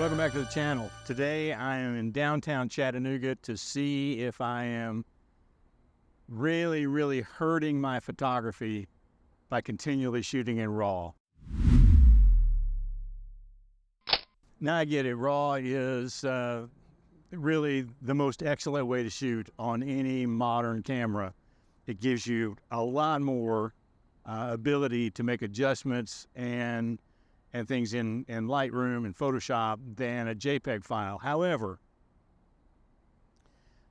Welcome back to the channel. Today I am in downtown Chattanooga to see if I am really hurting my photography by continually shooting in RAW. Now I get it, RAW is really the most excellent way to shoot on any modern camera. It gives you a lot more ability to make adjustments and things in Lightroom and Photoshop than a JPEG file. However,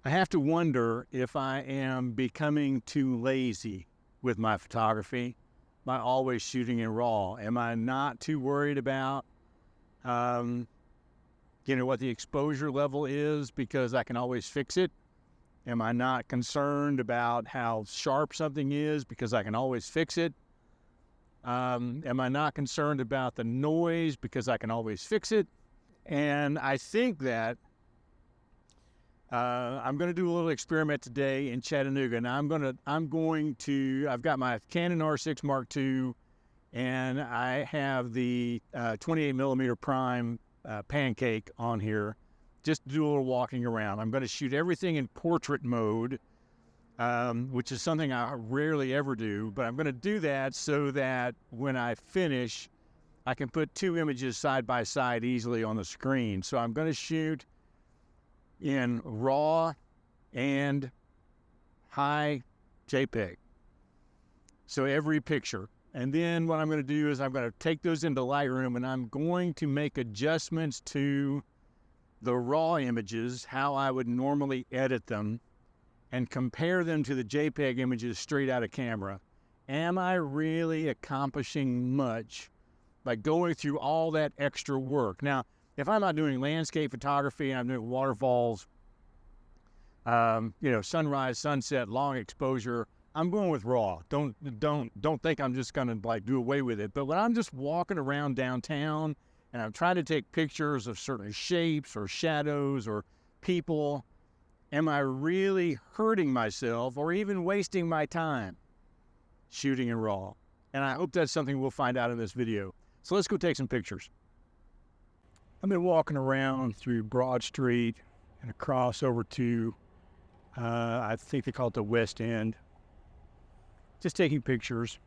I have to wonder if I am becoming too lazy with my photography by always shooting in RAW. Am I not too worried about what the exposure level is because I can always fix it? Am I not concerned about how sharp something is because I can always fix it? Am I not concerned about the noise because I can always fix it? And I think that I'm going to do a little experiment today in Chattanooga. And I've got my Canon R6 Mark II, and I have the 28 millimeter prime pancake on here just to do a little walking around. I'm going to shoot everything in portrait mode, which is something I rarely ever do, but I'm going to do that so that when I finish, I can put two images side by side easily on the screen. So I'm going to shoot in RAW and high JPEG. So every picture. And then what I'm going to do is I'm going to take those into Lightroom and I'm going to make adjustments to the RAW images, how I would normally edit them, and compare them to the JPEG images straight out of camera. Am I really accomplishing much by going through all that extra work? Now, if I'm not doing landscape photography and I'm doing waterfalls, sunrise, sunset, long exposure, I'm going with RAW. Don't think I'm just gonna do away with it. But when I'm just walking around downtown and I'm trying to take pictures of certain shapes or shadows or people, am I really hurting myself or even wasting my time shooting in RAW? And I hope that's something we'll find out in this video. So let's go take some pictures. I've been walking around through Broad Street and across over to, I think they call it the West End, just taking pictures.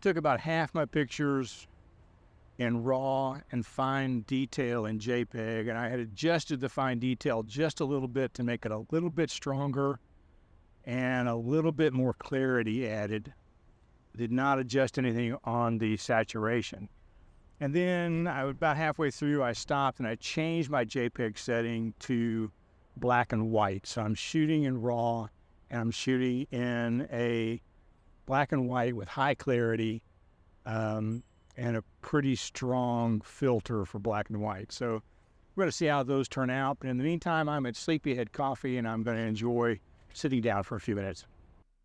Took about half my pictures in RAW and fine detail in JPEG, and I had adjusted the fine detail just a little bit to make it a little bit stronger and a little bit more clarity added. Did not adjust anything on the saturation. And then about halfway through, I stopped and I changed my JPEG setting to black and white. So I'm shooting in RAW and I'm shooting in a black and white with high clarity, and a pretty strong filter for black and white. So we're going to see how those turn out. But in the meantime, I'm at Sleepyhead Coffee and I'm going to enjoy sitting down for a few minutes.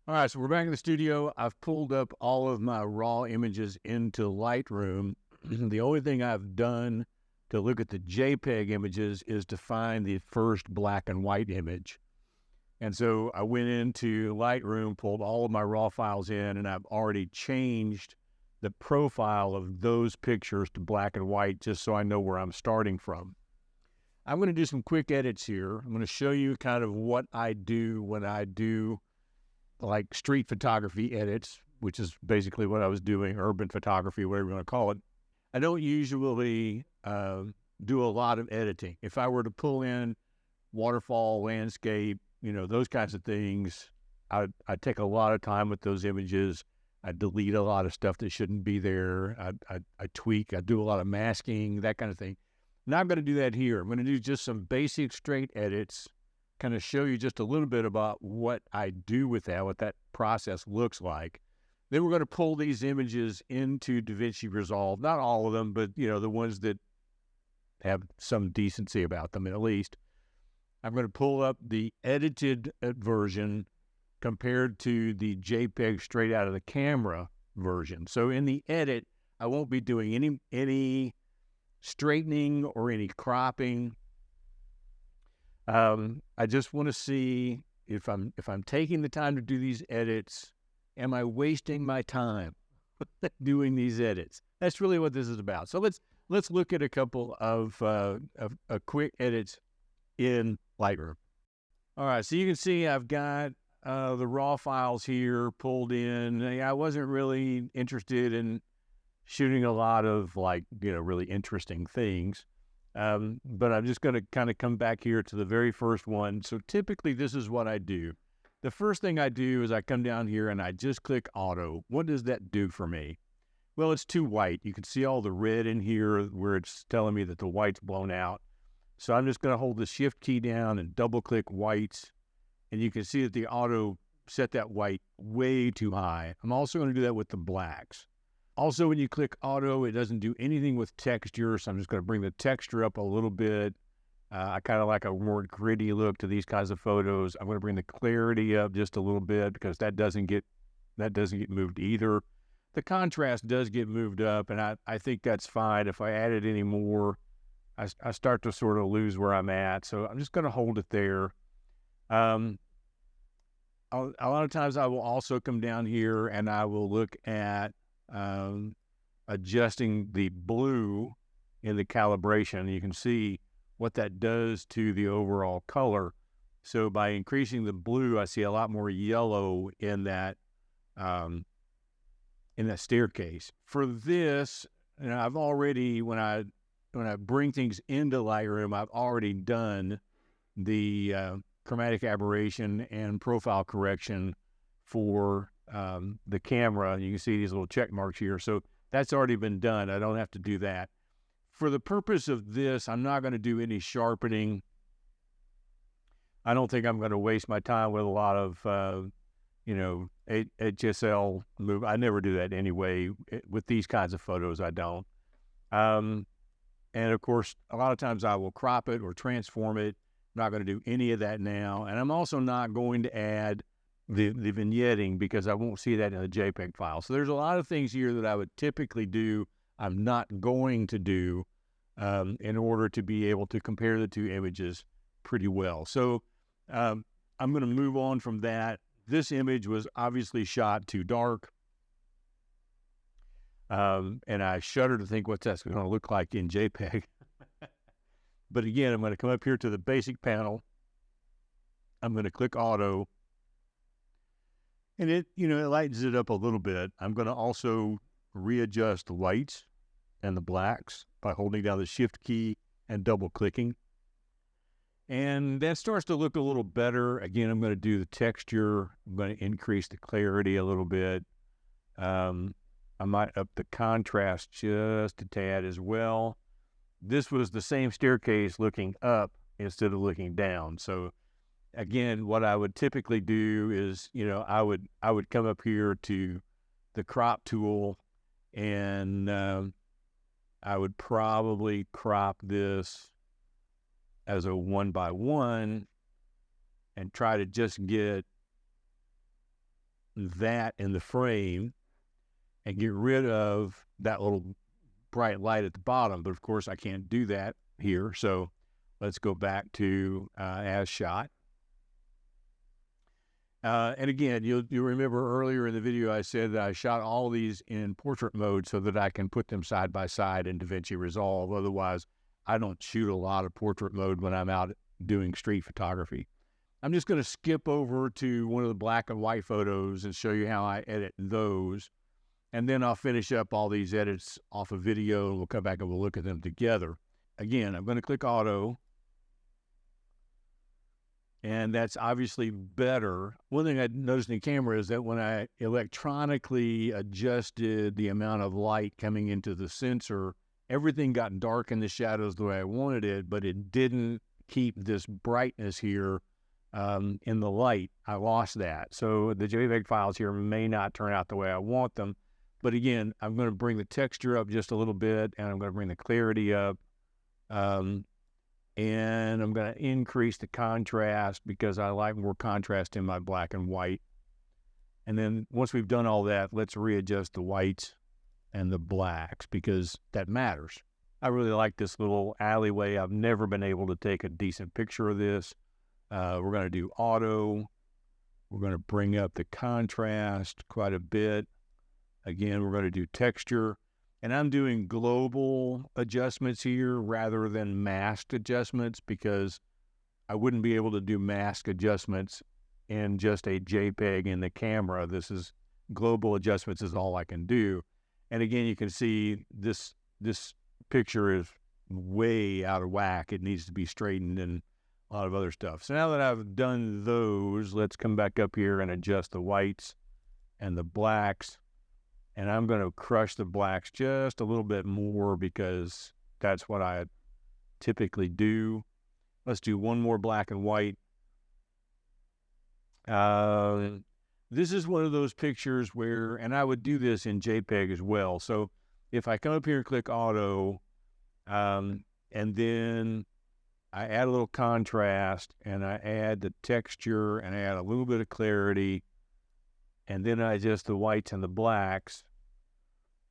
All right, so we're back in the studio. I've pulled up all of my RAW images into Lightroom. The only thing I've done to look at the JPEG images is to find the first black and white image. And so I went into Lightroom, pulled all of my RAW files in, and I've already changed the profile of those pictures to black and white just so I know where I'm starting from. I'm going to do some quick edits here. I'm going to show you kind of what I do when I do like street photography edits, which is basically what I was doing, urban photography, whatever you want to call it. I don't usually do a lot of editing. If I were to pull in waterfall, landscape, those kinds of things, I take a lot of time with those images. I delete a lot of stuff that shouldn't be there. I tweak, I do a lot of masking, that kind of thing. Now I'm going to do that here. I'm going to do just some basic straight edits, kind of show you just a little bit about what I do with that, what that process looks like. Then we're going to pull these images into DaVinci Resolve. Not all of them, but the ones that have some decency about them at least. I'm going to pull up the edited version compared to the JPEG straight out of the camera version. So in the edit, I won't be doing any straightening or any cropping. I just want to see if I'm taking the time to do these edits, am I wasting my time doing these edits? That's really what this is about. So let's let's look at a couple of quick edits in Lightroom. All right, so you can see I've got the raw files here pulled in. I wasn't really interested in shooting a lot of really interesting things. But I'm just going to kind of come back here to the very first one. So typically this is what I do. The first thing I do is I come down here and I just click auto. What does that do for me? Well, it's too white. You can see all the red in here where it's telling me that the white's blown out. So I'm just going to hold the shift key down and double click whites. And you can see that the auto set that white way too high. I'm also going to do that with the blacks. Also, when you click auto, it doesn't do anything with texture. So I'm just going to bring the texture up a little bit. I kind of like a more gritty look to these kinds of photos. I'm going to bring the clarity up just a little bit because that doesn't get moved either. The contrast does get moved up, and I think that's fine. If I added any more, I start to sort of lose where I'm at. So I'm just going to hold it there. A lot of times I will also come down here and I will look at adjusting the blue in the calibration. You can see what that does to the overall color. So by increasing the blue, I see a lot more yellow in that staircase. For this, I've already, when I bring things into Lightroom, I've already done the chromatic aberration and profile correction for the camera. You can see these little check marks here. So that's already been done. I don't have to do that. For the purpose of this, I'm not going to do any sharpening. I don't think I'm going to waste my time with a lot of, HSL move. I never do that anyway. With these kinds of photos, I don't. And of course, a lot of times I will crop it or transform it. I'm not going to do any of that now. And I'm also not going to add the vignetting because I won't see that in the JPEG file. So there's a lot of things here that I would typically do I'm not going to do in order to be able to compare the two images pretty well. So I'm going to move on from that. This image was obviously shot too dark. And I shudder to think what that's going to look like in JPEG. But again, I'm going to come up here to the basic panel. I'm going to click auto. And it lightens it up a little bit. I'm going to also readjust the whites and the blacks by holding down the shift key and double clicking. And that starts to look a little better. Again, I'm going to do the texture. I'm going to increase the clarity a little bit. I might up the contrast just a tad as well. This was the same staircase looking up instead of looking down. So again, what I would typically do is, I would come up here to the crop tool and I would probably crop this as a 1:1 and try to just get that in the frame and get rid of that little bright light at the bottom. But of course I can't do that here. So let's go back to as shot. And again, you'll remember earlier in the video I said that I shot all these in portrait mode so that I can put them side by side in DaVinci Resolve. Otherwise, I don't shoot a lot of portrait mode when I'm out doing street photography. I'm just going to skip over to one of the black and white photos and show you how I edit those. And then I'll finish up all these edits off of video and we'll come back and we'll look at them together. Again, I'm going to click auto. And that's obviously better. One thing I noticed in the camera is that when I electronically adjusted the amount of light coming into the sensor, everything got dark in the shadows the way I wanted it, but it didn't keep this brightness here in the light. I lost that. So the JPEG files here may not turn out the way I want them. But again, I'm going to bring the texture up just a little bit, and I'm going to bring the clarity up. And I'm going to increase the contrast because I like more contrast in my black and white. And then once we've done all that, let's readjust the whites and the blacks because that matters. I really like this little alleyway. I've never been able to take a decent picture of this. We're going to do auto. We're going to bring up the contrast quite a bit. Again, we're going to do texture. And I'm doing global adjustments here rather than masked adjustments, because I wouldn't be able to do mask adjustments in just a JPEG in the camera. This is global adjustments is all I can do. And again, you can see this picture is way out of whack. It needs to be straightened and a lot of other stuff. So now that I've done those, let's come back up here and adjust the whites and the blacks. And I'm going to crush the blacks just a little bit more because that's what I typically do. Let's do one more black and white. This is one of those pictures where, and I would do this in JPEG as well. So if I come up here and click auto, and then I add a little contrast, and I add the texture, and I add a little bit of clarity, and then I adjust the whites and the blacks.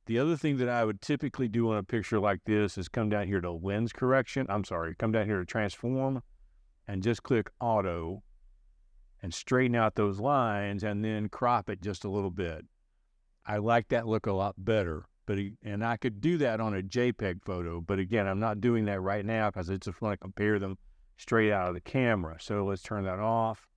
The other thing that I would typically do on a picture like this is come down here to lens correction. Come down here to transform and just click auto and straighten out those lines and then crop it just a little bit. I like that look a lot better. And I could do that on a JPEG photo, but again, I'm not doing that right now because I just want to compare them straight out of the camera. So let's turn that off.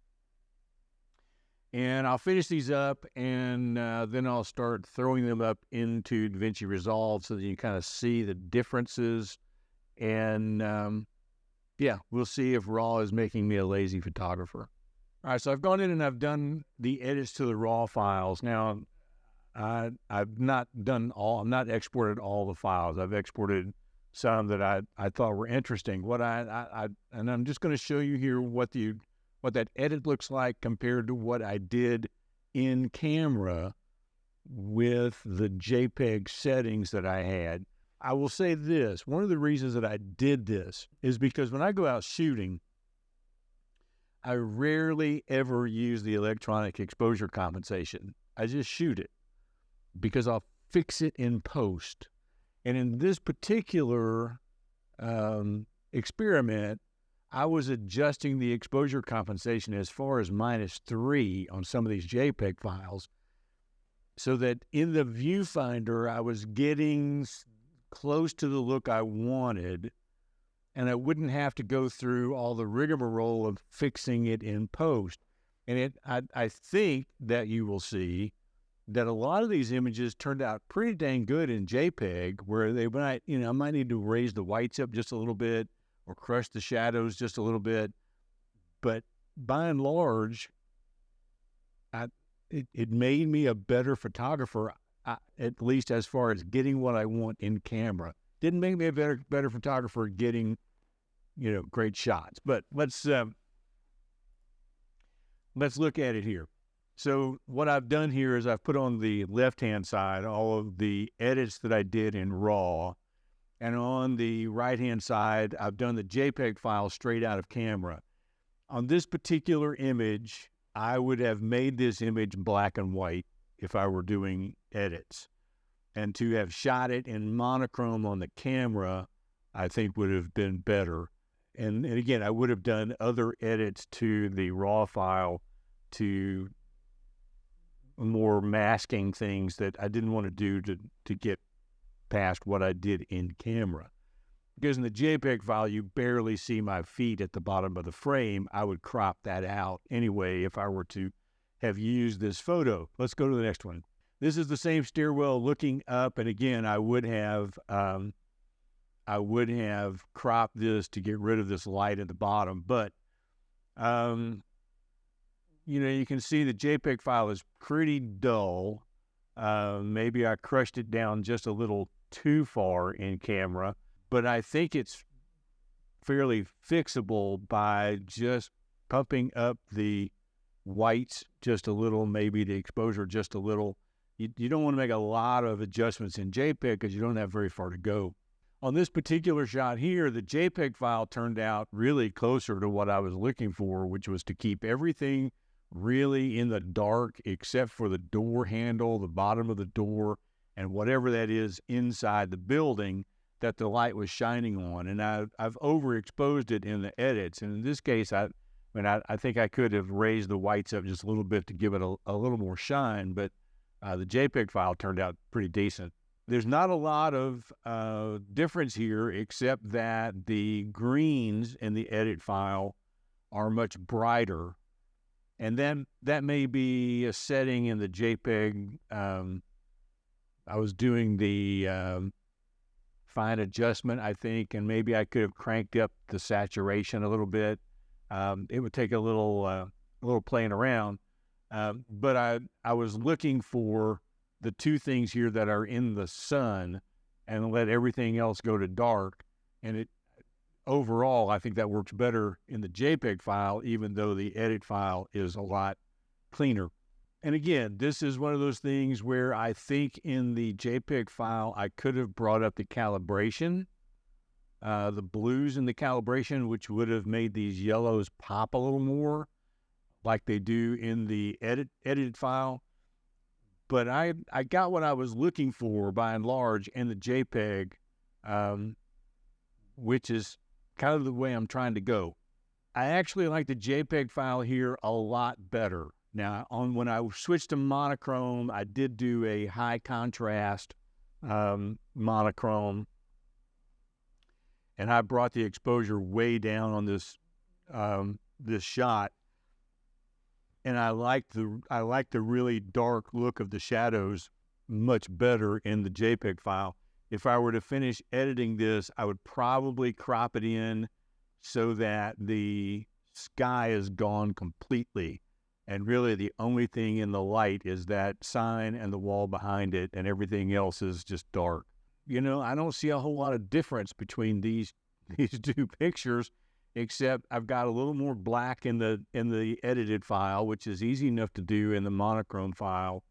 And I'll finish these up, and then I'll start throwing them up into DaVinci Resolve so that you kind of see the differences. And yeah, we'll see if RAW is making me a lazy photographer. All right, so I've gone in and I've done the edits to the RAW files. Now, I've not exported all the files. I've exported some that I thought were interesting. And I'm just going to show you here what that edit looks like compared to what I did in camera with the JPEG settings that I had. I will say this, one of the reasons that I did this is because when I go out shooting, I rarely ever use the electronic exposure compensation. I just shoot it because I'll fix it in post. And in this particular experiment, I was adjusting the exposure compensation as far as -3 on some of these JPEG files so that in the viewfinder, I was getting close to the look I wanted, and I wouldn't have to go through all the rigmarole of fixing it in post. And I think that you will see that a lot of these images turned out pretty dang good in JPEG, where I might need to raise the whites up just a little bit or crush the shadows just a little bit. But by and large, it made me a better photographer, at least as far as getting what I want in camera. Didn't make me a better photographer getting, great shots. But let's look at it here. So what I've done here is I've put on the left-hand side all of the edits that I did in RAW. And on the right-hand side, I've done the JPEG file straight out of camera. On this particular image, I would have made this image black and white if I were doing edits. And to have shot it in monochrome on the camera, I think would have been better. And again, I would have done other edits to the RAW file to more masking things that I didn't want to do to get past what I did in camera. Because in the JPEG file, you barely see my feet at the bottom of the frame. I would crop that out anyway if I were to have used this photo. Let's go to the next one. This is the same stairwell looking up, and again, I would have cropped this to get rid of this light at the bottom, but you can see the JPEG file is pretty dull. Maybe I crushed it down just a little too far in camera, but I think it's fairly fixable by just pumping up the whites just a little, maybe the exposure just a little. You don't want to make a lot of adjustments in JPEG because you don't have very far to go. On this particular shot here, the JPEG file turned out really closer to what I was looking for, which was to keep everything really in the dark except for the door handle, the bottom of the door, and whatever that is inside the building that the light was shining on. And I've overexposed it in the edits. And in this case, I think I could have raised the whites up just a little bit to give it a little more shine, but the JPEG file turned out pretty decent. There's not a lot of difference here, except that the greens in the edit file are much brighter. And then that may be a setting in the JPEG. I was doing the fine adjustment, I think, and maybe I could have cranked up the saturation a little bit. It would take a little playing around. But I was looking for the two things here that are in the sun and let everything else go to dark. And it overall, I think that works better in the JPEG file, even though the edit file is a lot cleaner. And again, this is one of those things where I think in the JPEG file, I could have brought up the calibration, the blues in the calibration, which would have made these yellows pop a little more like they do in the edited file. But I got what I was looking for by and large in the JPEG, which is kind of the way I'm trying to go. I actually like the JPEG file here a lot better. Now, when I switched to monochrome, I did do a high contrast monochrome, and I brought the exposure way down on this this shot. And I like the really dark look of the shadows much better in the JPEG file. If I were to finish editing this, I would probably crop it in so that the sky is gone completely. And really the only thing in the light is that sign and the wall behind it, and everything else is just dark. You know, I don't see a whole lot of difference between these two pictures, except I've got a little more black in the edited file, which is easy enough to do in the monochrome file.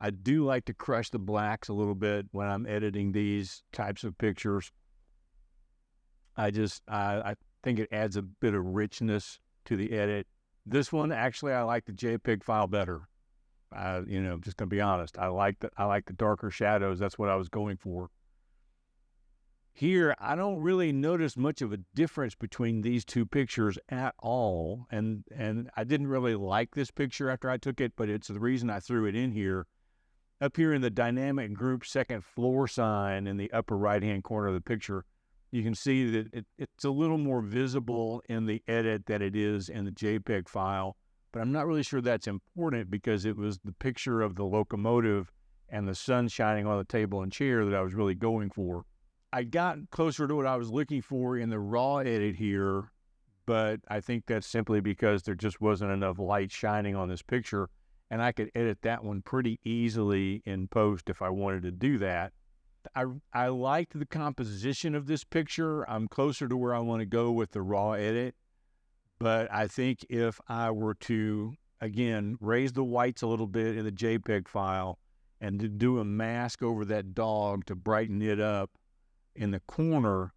I do like to crush the blacks a little bit when I'm editing these types of pictures. I think it adds a bit of richness to the edit. This one, actually, I like the JPEG file better. You know, just gonna be honest. I like the darker shadows. That's what I was going for. Here, I don't really notice much of a difference between these two pictures at all. And I didn't really like this picture after I took it, but it's the reason I threw it in here. Up here in the dynamic group second floor sign in the upper right-hand corner of the picture, you can see that it's a little more visible in the edit than it is in the JPEG file. But I'm not really sure that's important because it was the picture of the locomotive and the sun shining on the table and chair that I was really going for. I got closer to what I was looking for in the raw edit here, but I think that's simply because there just wasn't enough light shining on this picture, and I could edit that one pretty easily in post if I wanted to do that. I liked the composition of this picture. I'm closer to where I want to go with the raw edit, but I think if I were to, again, raise the whites a little bit in the JPEG file and to do a mask over that dog to brighten it up in the corner,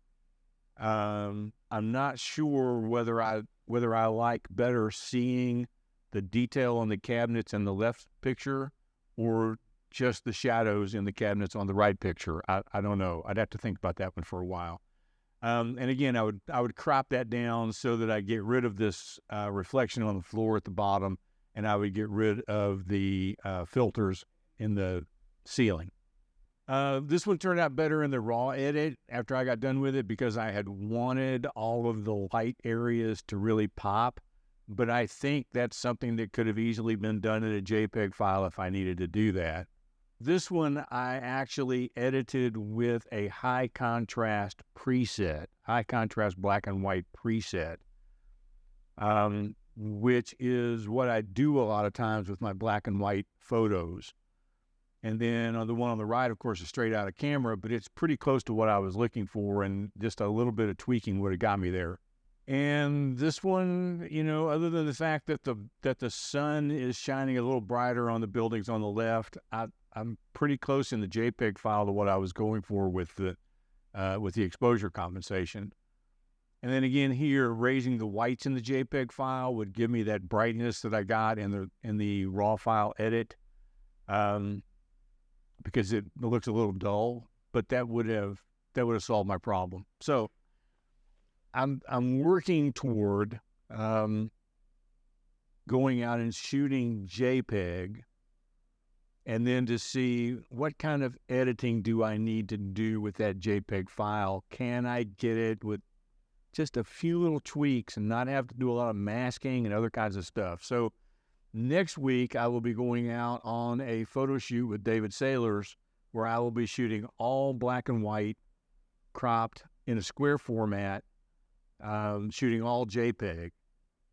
I'm not sure whether I like better seeing the detail on the cabinets in the left picture or just the shadows in the cabinets on the right picture. I don't know. I'd have to think about that one for a while. And again, I would crop that down so that I get rid of this reflection on the floor at the bottom, and I would get rid of the filters in the ceiling. This one turned out better in the raw edit after I got done with it because I had wanted all of the light areas to really pop, but I think that's something that could have easily been done in a JPEG file if I needed to do that. This one I actually edited with a high contrast preset, high contrast black and white preset, which is what I do a lot of times with my black and white photos. And then on the one on the right, of course, is straight out of camera, but it's pretty close to what I was looking for, and just a little bit of tweaking would have got me there. And this one, you know, other than the fact that the sun is shining a little brighter on the buildings on the left, I'm pretty close in the JPEG file to what I was going for with the exposure compensation. And then again here, raising the whites in the JPEG file would give me that brightness that I got in the raw file edit. Because it looks a little dull, but that would have solved my problem. So I'm working toward going out and shooting JPEG and then to see what kind of editing do I need to do with that JPEG file. Can I get it with just a few little tweaks and not have to do a lot of masking and other kinds of stuff? So next week, I will be going out on a photo shoot with David Sailors, where I will be shooting all black and white, cropped in a square format, shooting all JPEG.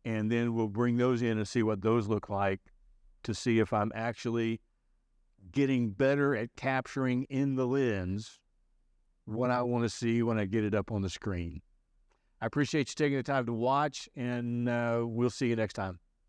And then we'll bring those in and see what those look like, to see if I'm actually getting better at capturing in the lens what I want to see when I get it up on the screen. I appreciate you taking the time to watch, and we'll see you next time.